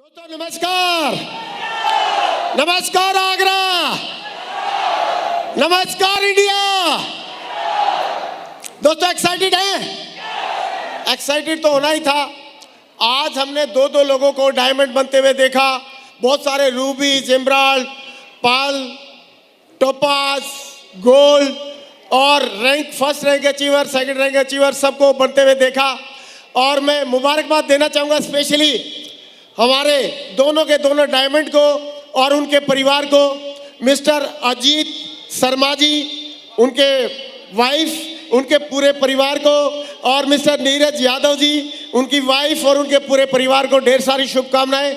दोस्तों नमस्कार, नमस्कार आगरा, नमस्कार इंडिया। दोस्तों एक्साइटेड हैं? एक्साइटेड तो होना ही था। आज हमने दो लोगों को डायमंड बनते हुए देखा। बहुत सारे रूबी, एमराल्ड, पाल, टोपाज, गोल्ड और first rank achiever, second rank achiever सबको बनते हुए देखा। और मैं मुबारकबाद देना चाहूँगा स्पेशली हमारे दोनों के दोनों डायमंड को और उनके परिवार को, मिस्टर अजीत शर्मा जी, उनके वाइफ, उनके पूरे परिवार को, और मिस्टर नीरज यादव जी, उनकी वाइफ और उनके पूरे परिवार को ढेर सारी शुभकामनाएं।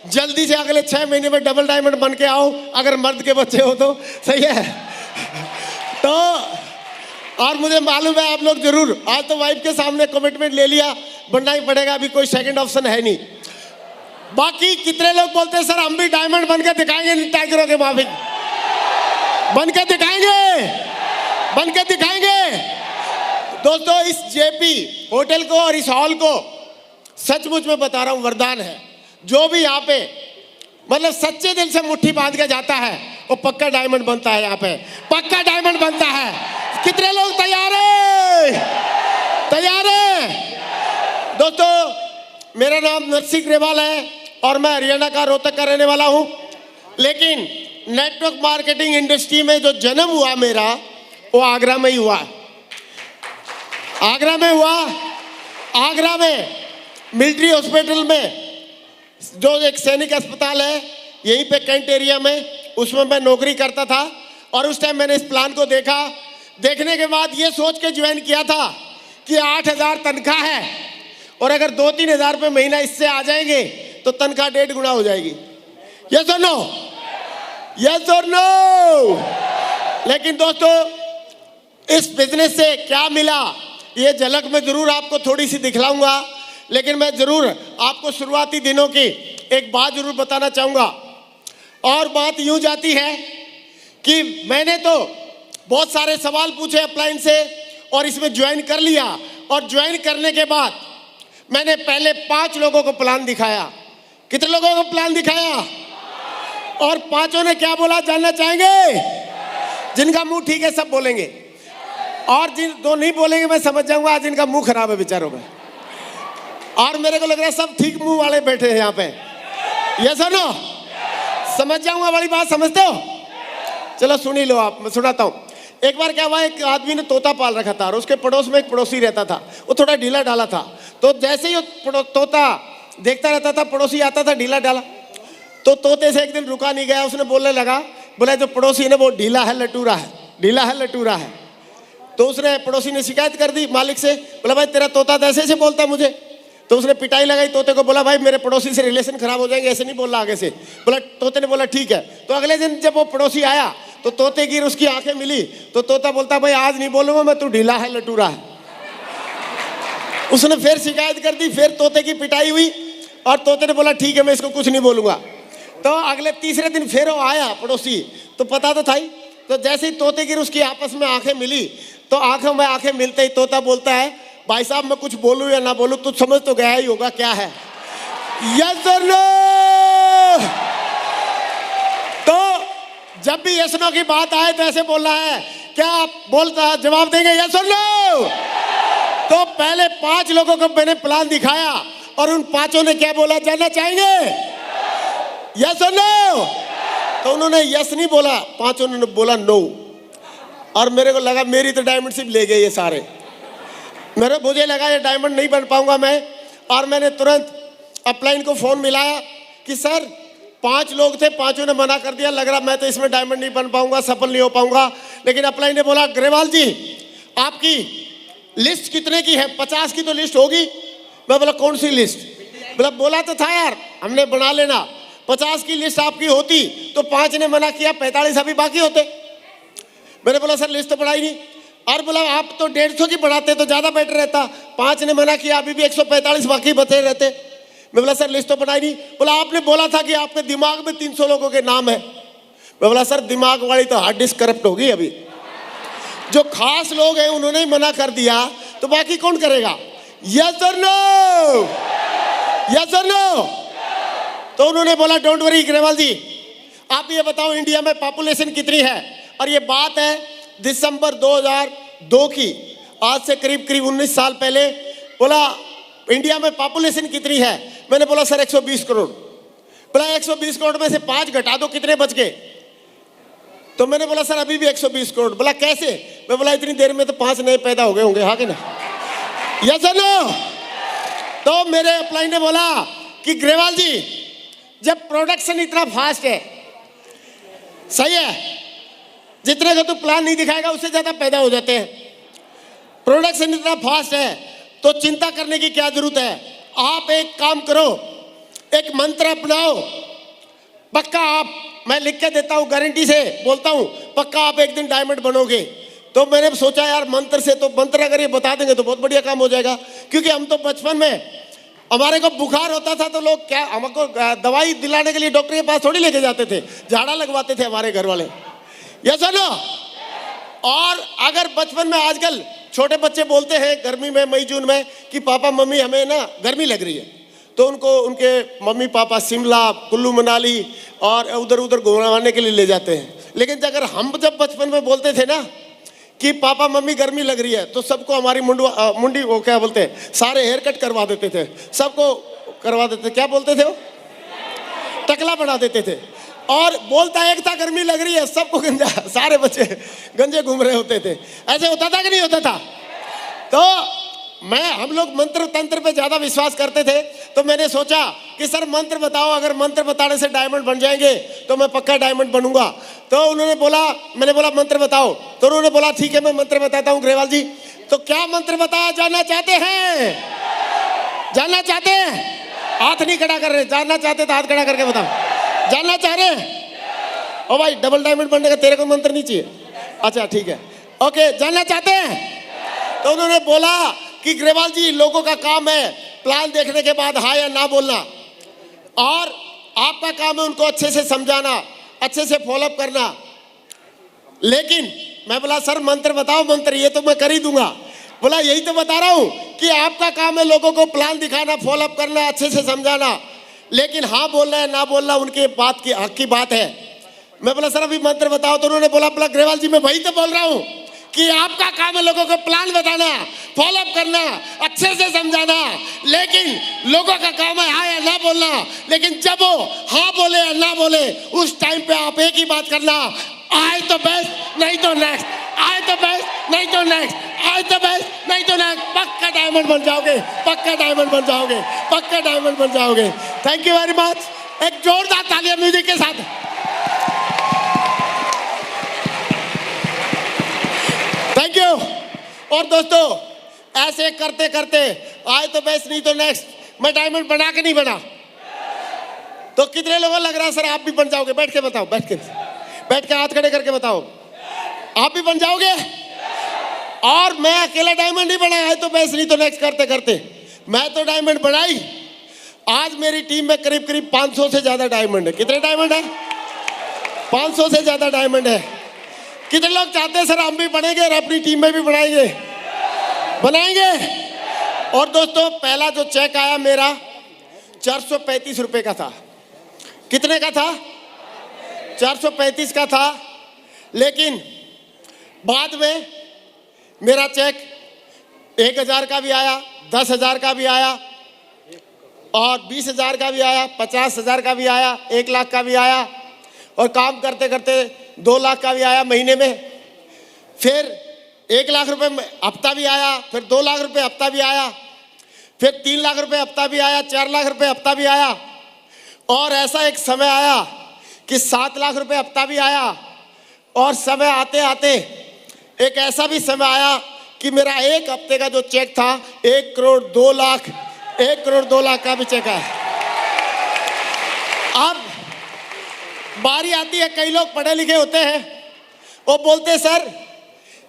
जल्दी से अगले 6 महीने में डबल डायमंड बन के आओ, अगर मर्द के बच्चे हो तो। सही है। तो और मुझे मालूम है आप लोग जरूर, आज तो वाइफ के सामने कमिटमेंट ले लिया, बनना ही पड़ेगा, अभी कोई सेकंड ऑप्शन है नहीं। बाकी कितने लोग बोलते हैं सर हम भी डायमंड बन के दिखाएंगे टाइगरों के माफिक? बन के दिखाएंगे, बन के दिखाएंगे। दोस्तों इस जेपी होटल को और इस हॉल को सचमुच में बता रहा हूं वरदान है। जो भी यहाँ पे मतलब सच्चे दिल से मुट्ठी बांध के जाता है वो पक्का डायमंड बनता है। यहाँ पे पक्का डायमंड बनता है। कितने लोग तैयार हैं? तैयार हैं? दोस्तों मेरा नाम नरसिंह ग्रेवाल है और मैं हरियाणा का रोहतक का रहने वाला हूं। लेकिन नेटवर्क मार्केटिंग इंडस्ट्री में जो जन्म हुआ मेरा, वो आगरा में ही हुआ। आगरा में हुआ। आगरा में मिलिट्री हॉस्पिटल में जो एक सैनिक अस्पताल है, यहीं पे कैंट एरिया में, उसमें मैं नौकरी करता था। और उस टाइम मैंने इस प्लान को देखा। देखने के बाद ये सोच के ज्वाइन किया था कि 8,000 तनख्वाह है और अगर 2-3 हज़ार रुपये महीना इससे आ जाएंगे तो तनख्वाह 1.5 गुना हो जाएगी। यस और नो? यस और नो? लेकिन दोस्तों इस बिजनेस से क्या मिला ये झलक मैं जरूर आपको थोड़ी सी दिखलाऊंगा। लेकिन मैं जरूर आपको शुरुआती दिनों की एक बात जरूर बताना चाहूंगा। और बात यूं जाती है कि मैंने तो बहुत सारे सवाल पूछे अपलाइन से और इसमें ज्वाइन कर लिया। और ज्वाइन करने के बाद मैंने पहले 5 लोगों को प्लान दिखाया। कितने लोगों को प्लान दिखाया? और 5 ने क्या बोला जानना चाहेंगे? जिनका मुंह ठीक है सब बोलेंगे, और जिन 2 नहीं बोलेंगे मैं समझ जाऊंगा आज इनका मुंह खराब है बेचारों का। और मेरे को लग रहा है सब ठीक मुंह वाले बैठे हैं यहाँ पे। यस और नो? समझ जाऊंगा वाली बात, समझते हो? चलो सुन ही लो आप, मैं सुनाता हूँ। एक बार क्या हुआ, एक आदमी ने तोता पाल रखा था और उसके पड़ोस में एक पड़ोसी रहता था। वो थोड़ा ढीला ढाला था। तो जैसे ही वो तोता देखता रहता था, पड़ोसी आता था ढीला ढाला, तो तोते से एक दिन रुका नहीं गया। उसने बोलने लगा, बोला जो पड़ोसी है ना वो ढीला है लटूरा है, ढीला है लटूरा है। तो उसने पड़ोसी ने शिकायत कर दी मालिक से। बोला भाई तेरा तोता तो ऐसे बोलता मुझे। तो उसने पिटाई लगाई तोते को। बोला भाई मेरे पड़ोसी से रिलेशन खराब हो जाएंगे, ऐसे नहीं बोलना आगे से। बोला, तोते ने बोला ठीक है। तो अगले दिन जब वो पड़ोसी आया तो तोते की उसकी आंखें मिली तो तोता बोलता भाई आज नहीं बोलूंगा मैं, तू ढीला है लटूरा है। उसने फिर शिकायत कर दी, फिर तोते की पिटाई हुई और तोते ने बोला ठीक है मैं इसको कुछ नहीं बोलूंगा। तो अगले तीसरे दिन फिर वो आया पड़ोसी, तो पता तो था ही। तो जैसे ही तोते की उसकी आपस में आंखें मिली तो आंखों में आंखें मिलते ही तोता बोलता है भाई साहब मैं कुछ बोलूं या ना बोलूं तू समझ तो गया ही होगा क्या है। यस और नो? तो जब भी यस नो की बात आए तो ऐसे बोलना है, क्या बोलता है, जवाब देंगे यस और नो? तो पहले 5 लोगों को मैंने प्लान दिखाया और उन 5 ने क्या बोला जानना चाहेंगे? यस और नो? तो उन्होंने यस नहीं बोला, 5 ने बोला नो। और मेरे को लगा मेरी तो डायमंड सिर्फ ले गए ये सारे। मुझे लगा ये डायमंड नहीं बन पाऊंगा मैं। और मैंने तुरंत अपलाइन को फोन मिलाया कि सर 5 लोग थे, 5 ने मना कर दिया, लग रहा मैं तो इसमें डायमंड नहीं बन पाऊंगा, सफल नहीं हो पाऊंगा। लेकिन अपलाइन ने बोला ग्रेवाल जी आपकी लिस्ट कितने की है? 50 की तो लिस्ट होगी। मैं बोला कौन सी लिस्ट? बोला तो था यार हमने बना लेना। 50 की लिस्ट आपकी होती तो 5 ने मना किया, 45 अभी बाकी होते। मैंने बोला सर लिस्ट तो बढ़ाई नहीं। और बोला आप तो 150 की बढ़ाते तो ज्यादा बेटर रहता, 5 ने मना किया, अभी भी 145 बाकी बचे रहते। मैं बोला सर लिस्ट तो बढ़ाई नहीं। बोला आपने बोला था कि आपके दिमाग में 300 लोगों के नाम है। मैं बोला सर दिमाग वाली तो हार्ड डिस्क करप्ट होगी, अभी जो खास लोग हैं उन्होंने ही मना कर दिया तो बाकी कौन करेगा? यस और नो? यस और नो? तो उन्होंने बोला डोंट वरी ग्रेवाल जी, आप ये बताओ इंडिया में पॉपुलेशन कितनी है। और ये बात है दिसंबर 2002 की, आज से करीब करीब 19 साल पहले। बोला इंडिया में पॉपुलेशन कितनी है। मैंने बोला सर 120 करोड़। बोला 120 करोड़ में से 5 घटा दो, कितने बच गए। तो मैंने बोला सर अभी भी 120 करोड़। बोला कैसे। मैं बोला इतनी देर में तो 5 नए पैदा हो गए होंगे, हाँ कि ना, यस और नो। तो मेरे अप्लाई ने बोला कि ग्रेवाल जी जब प्रोडक्शन इतना फास्ट है, सही है, जितने का तू प्लान नहीं दिखाएगा उससे ज्यादा पैदा हो जाते हैं। प्रोडक्शन इतना फास्ट है तो चिंता करने की क्या जरूरत है। आप एक काम करो, एक मंत्र अपनाओ, पक्का आप, मैं लिख के देता हूं, गारंटी से बोलता हूं, पक्का आप एक दिन डायमंड बनोगे। तो मैंने सोचा यार मंत्र से, तो मंत्र अगर ये बता देंगे तो बहुत बढ़िया काम हो जाएगा। क्योंकि हम तो बचपन में हमारे को बुखार होता था तो लोग क्या हमको दवाई दिलाने के लिए डॉक्टर के पास थोड़ी लेके जाते थे, झाड़ा लगवाते थे हमारे घर वाले, यस और नो। और अगर बचपन में, आजकल छोटे बच्चे बोलते हैं गर्मी में, मई जून में, कि पापा मम्मी हमें ना गर्मी लग रही है, तो उनको उनके मम्मी पापा शिमला, कुल्लू मनाली और उधर उधर घुमाने के लिए ले जाते हैं। लेकिन अगर हम जब बचपन में बोलते थे ना कि पापा मम्मी गर्मी लग रही है, तो सबको हमारी मुंडी वो क्या बोलते हैं, सारे हेयर कट करवा देते थे, सबको करवा देते थे, क्या बोलते थे वो, टकला बढ़ा देते थे। और बोलता एक था गर्मी लग रही है, सबको गंजा, सारे बच्चे गंजे घूम रहे होते थे। ऐसे होता था कि नहीं होता था। तो हम लोग मंत्र तंत्र पे ज्यादा विश्वास करते थे। तो मैंने सोचा कि सर मंत्र बताओ, अगर मंत्र बताने से डायमंड बन जाएंगे तो मैं पक्का डायमंड बनूंगा। तो उन्होंने बोला, मैंने बोला मंत्र बताओ। तो उन्होंने बोला ठीक है मैं मंत्र बताता हूँ ग्रेवाल जी। तो क्या मंत्र बताया, जानना चाहते हैं, जानना चाहते हैं, हाथ नहीं खड़ा कर रहे, जानना चाहते तो हाथ खड़ा करके बताओ, जानना चाह रहे हैं। ओ भाई डबल डायमंड बनने का तेरे को मंत्र नहीं चाहिए, अच्छा ठीक है, ओके, जानना चाहते हैं। तो उन्होंने बोला कि ग्रेवाल जी लोगों का काम है प्लान देखने के बाद हाँ या ना बोलना, और आपका काम है उनको अच्छे से समझाना, अच्छे से फॉलोअप करना। लेकिन मैं बोला सर मंत्र बताओ, मंत्र ये तो मैं कर ही दूंगा। बोला यही तो बता रहा हूं कि आपका काम है लोगों को प्लान दिखाना, फॉलोअप करना, अच्छे से समझाना, लेकिन हाँ बोलना है ना बोलना उनके बात की हक की बात है। मैं बोला सर अभी मंत्र बताओ। तो उन्होंने बोला ग्रेवाल जी मैं वही तो बोल रहा हूं कि आपका काम है लोगों को प्लान बताना, फॉलोअप करना, अच्छे से समझाना, लेकिन लोगों का काम है हाँ या ना बोलना। लेकिन जब वो हाँ बोले या ना बोले उस टाइम पे आप एक ही बात करना, आए तो बेस्ट नहीं तो नेक्स्ट, आए तो बेस्ट नहीं तो नेक्स्ट, आए तो बेस्ट नहीं तो नेक्स्ट। पक्का डायमंड बन जाओगे, पक्का डायमंड बन जाओगे, पक्का डायमंड बन जाओगे। Thank you very much. एक जोरदार तालियां म्यूजिक के साथ। Thank you. और दोस्तों ऐसे करते करते आए तो बेस्ट नहीं तो नेक्स्ट, मैं डायमंड बना के नहीं बना। तो कितने लोगों को लग रहा है सर आप भी बन जाओगे? बैठ के बताओ, बैठ के हाथ खड़े करके बताओ, आप भी बन जाओगे। और मैं अकेला डायमंड नहीं बना, आए तो बेस्ट नहीं तो नेक्स्ट करते करते मैं तो डायमंड बनाई। आज मेरी टीम में करीब करीब 500 से ज्यादा डायमंड है। कितने डायमंड है? 500 से ज्यादा डायमंड है। कितने लोग चाहते हैं सर हम भी बनेंगे और अपनी टीम में भी बनाएंगे? बनाएंगे। और दोस्तों पहला जो चेक आया मेरा 435 रुपए का था। कितने का था? 435 का था। लेकिन बाद में मेरा चेक 1000 का भी आया, 10,000 का भी आया, और 20,000 का भी आया, 50,000 का भी आया, 1 लाख का भी आया, और काम करते करते 2 लाख का भी आया महीने में। फिर 1 लाख रुपए हफ्ता भी आया, फिर 2 लाख रुपए हफ्ता भी आया, फिर 3 लाख रुपए हफ्ता भी आया, 4 लाख रुपए हफ्ता भी आया, और ऐसा एक समय आया कि 7 लाख रुपए हफ्ता भी आया। और समय आते आते एक ऐसा भी समय आया कि मेरा 1 हफ्ते का जो चेक था 1 करोड़ 2 लाख, 1 करोड़ 2 लाख का भी चेक आया। अब बारी आती है, कई लोग पढ़े लिखे होते हैं, वो बोलते हैं सर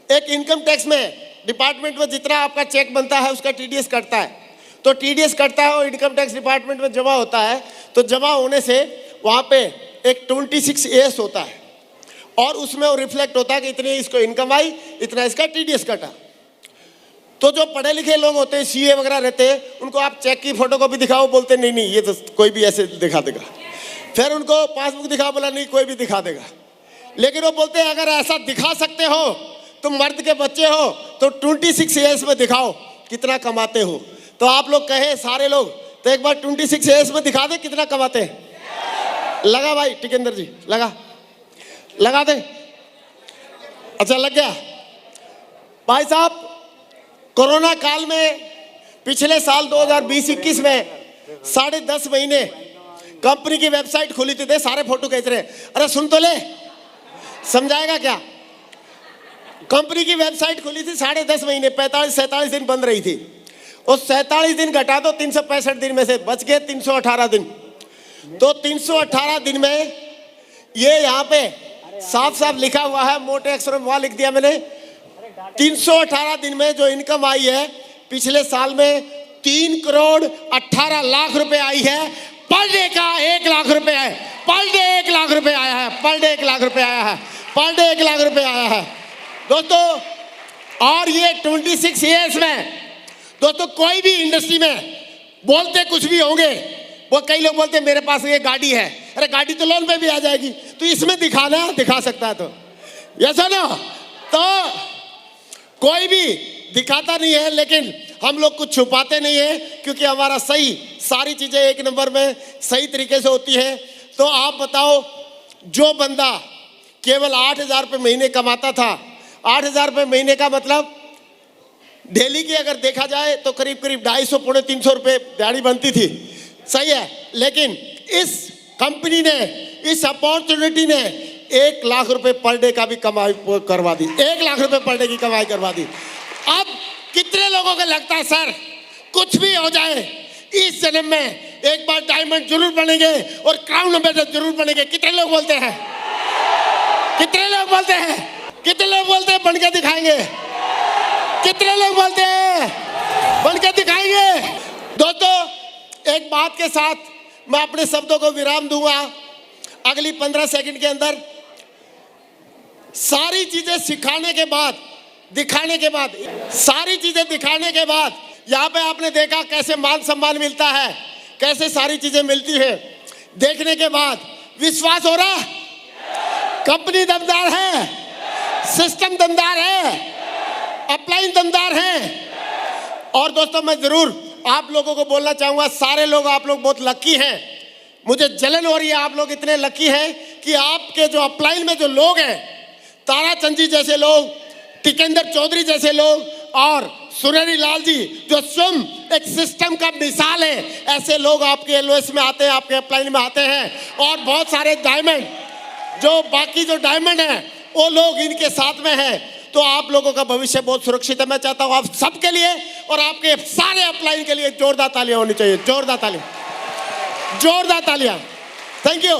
एक इनकम टैक्स में डिपार्टमेंट में जितना आपका चेक बनता है उसका टीडीएस कटता है। तो टीडीएस कटता है और इनकम टैक्स डिपार्टमेंट में जमा होता है, तो जमा होने से वहाँ पे एक 26A होता है, और उसमें वो रिफ्लेक्ट होता है कि इतनी इसको इनकम आई, इतना इसका टीडीएस कटा। तो जो पढ़े लिखे लोग होते हैं, सीए वगैरह रहते हैं, उनको आप चेक की फोटो कॉपी दिखाओ, बोलते नहीं ये तो कोई भी ऐसे दिखा देगा। फिर उनको पासबुक दिखा, बोला नहीं कोई भी दिखा देगा। लेकिन वो बोलते हैं अगर ऐसा दिखा सकते हो, तुम मर्द के बच्चे हो, तो 26 ईयर्स में दिखाओ कितना कमाते हो। तो आप लोग कहे सारे लोग, तो एक बार 26 ईयर्स में दिखा दे कितना कमाते हैं। लगा भाई टिकेंद्र जी, लगा दे। अच्छा लग गया भाई साहब। कोरोना काल में पिछले साल 2020-21 में 10.5 महीने कंपनी की वेबसाइट खुली थी, सारे फोटो खींच रहे। अरे सुन तो ले, समझाएगा क्या। कंपनी की वेबसाइट खुली थी 10.5 महीने, 45-47 दिन बंद रही थी। उस 47 दिन घटा दो, 365 दिन में से बच गए 318 दिन। तो 318 दिन में ये यहाँ पे साफ साफ लिखा हुआ है, मोटे अक्षरों में वहां लिख दिया मैंने। 318 दिन में जो इनकम आई है पिछले साल में 3,18,00,000 रुपए आई है। पर डे का 1 लाख रुपए है, पर डे 1 लाख रुपए आया है, पर डे 1 लाख रुपए आया है, पर डे 1 लाख रुपए आया है दोस्तों। और ये 26 ईयर्स में दोस्तों, कोई भी इंडस्ट्री में बोलते कुछ भी होंगे, वो कई लोग बोलते मेरे पास ये गाड़ी है, अरे गाड़ी तो लोन पे भी आ जाएगी, तो इसमें दिखा सकता है। तो ऐसा ना, तो कोई भी दिखाता नहीं है, लेकिन हम लोग कुछ छुपाते नहीं है, क्योंकि हमारा सही सारी चीजें एक नंबर में सही तरीके से होती है। तो आप बताओ, जो बंदा केवल 8,000 रुपये महीने कमाता था, 8,000 रुपये महीने का मतलब डेली की अगर देखा जाए तो करीब 250-300 रुपये दिहाड़ी बनती थी, सही है। लेकिन इस कंपनी ने, इस अपॉर्चुनिटी ने 1 लाख रुपए पर डे का भी कमाई करवा दी, 1 लाख रुपए पर डे की कमाई करवा दी। अब कितने लोगों को लगता है सर कुछ भी हो जाए इस जन्म में एक बार डायमंड जरूर बनेंगे और क्राउन एम्बेसडर जरूर बनेंगे? कितने लोग बोलते हैं? कितने लोग बोलते हैं? कितने लोग बोलते हैं बन के दिखाएंगे? कितने लोग बोलते हैं बन के दिखाएंगे? दोस्तों एक बात के साथ मैं अपने शब्दों को विराम दूंगा। अगली 15 सेकंड के अंदर सारी चीजें सिखाने के बाद, दिखाने के बाद, सारी चीजें दिखाने के बाद, यहाँ पे आपने देखा कैसे मान सम्मान मिलता है, कैसे सारी चीजें मिलती है। देखने के बाद विश्वास हो रहा, कंपनी दमदार है, सिस्टम दमदार है, अपलाइन दमदार है। और दोस्तों मैं जरूर आप लोगों को बोलना चाहूंगा, सारे लोग आप लोग बहुत लकी हैं। मुझे जलन हो रही है, आप लोग इतने लकी हैं कि आपके जो अपलाइन में जो लोग हैं, ताराचंद जी जैसे लोग, टिकेंद्र चौधरी जैसे लोग और सुरेरी लाल जी जो स्वयं एक सिस्टम का मिसाल है, ऐसे लोग आपके एलओएस में आते हैं, आपके अपलाइन में आते हैं। और बहुत सारे डायमंड, जो बाकी जो डायमंड है वो लोग इनके साथ में हैं। तो आप लोगों का भविष्य बहुत सुरक्षित है। मैं चाहता हूं आप सबके लिए और आपके सारे अपलाइन के लिए जोरदार तालियां होनी चाहिए, जोरदार तालियां, जोरदार तालियां। Thank you.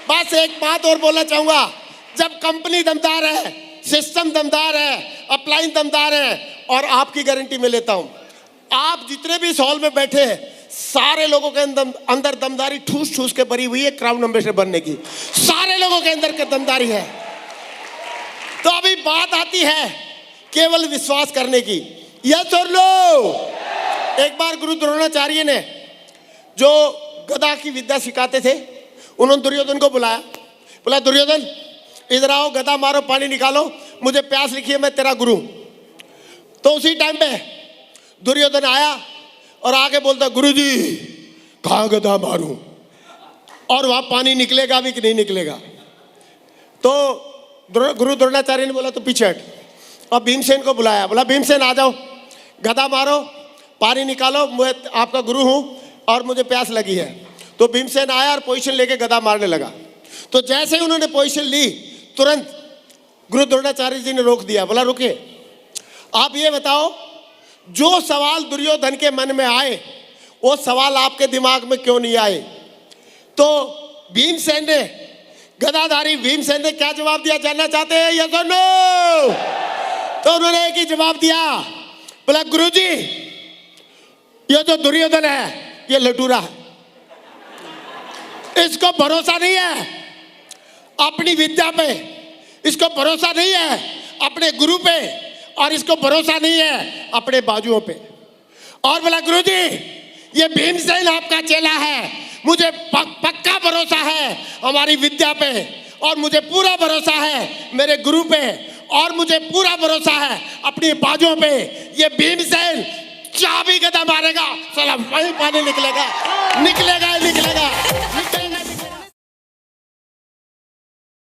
बस एक बात और बोलना चाहूंगा, जब कंपनी दमदार है, सिस्टम दमदार है, अपलाइन दमदार है, और आपकी गारंटी मैं लेता हूं, आप जितने भी इस हॉल में बैठे हैं सारे लोगों के अंदर दमदारी ठूस ठूस के भरी हुई है क्राउन एम्बेसडर बनने की। सारे लोगों के अंदर के दमदारी है। तो अभी बात आती है केवल विश्वास करने की, यस और नो। एक बार गुरु द्रोणाचार्य ने जो गदा की विद्या सिखाते थे, उन्होंने दुर्योधन को बुलाया, बोला दुर्योधन इधर आओ, गदा मारो, पानी निकालो, मुझे प्यास लिखी है, मैं तेरा गुरु। तो उसी टाइम पे दुर्योधन आया और आगे बोलता गुरुजी कहाँ गदा मारूं, और वहां पानी निकलेगा भी कि नहीं निकलेगा। तो गुरु द्रोणाचार्य ने बोला तो पीछे हट, और भीमसेन को बुलाया, बोला भीमसेन आ जाओ, गदा मारो, पानी निकालो, मैं आपका गुरु हूं और मुझे प्यास लगी है। तो भीमसेन आया और पोजीशन लेके गदा मारने लगा। तो जैसे ही उन्होंने पोजीशन ली, तुरंत गुरु द्रोणाचार्य जी ने रोक दिया, बोला रुके, आप ये बताओ जो सवाल दुर्योधन के मन में आए वो सवाल आपके दिमाग में क्यों नहीं आए? तो भीमसेन ने, गदाधारी भीमसेन ने क्या जवाब दिया जानना चाहते हैं, यस और नो? तो उन्होंने एक ही जवाब दिया, बोला गुरुजी ये जो दुर्योधन है ये लटूरा है, इसको भरोसा नहीं है अपनी विद्या पे, इसको भरोसा नहीं है अपने गुरु पे, और इसको भरोसा नहीं है अपने बाजुओं पे। और बोला गुरुजी ये भीमसेन आपका चेला है, मुझे पक्का भरोसा है हमारी विद्या पे, और मुझे पूरा भरोसा है मेरे गुरु पे, और मुझे पूरा भरोसा है अपनी बाजों पे। ये भीमसेन चाबी गदा मारेगा, साला वहीं पानी निकलेगा, निकलेगा, निकलेगा।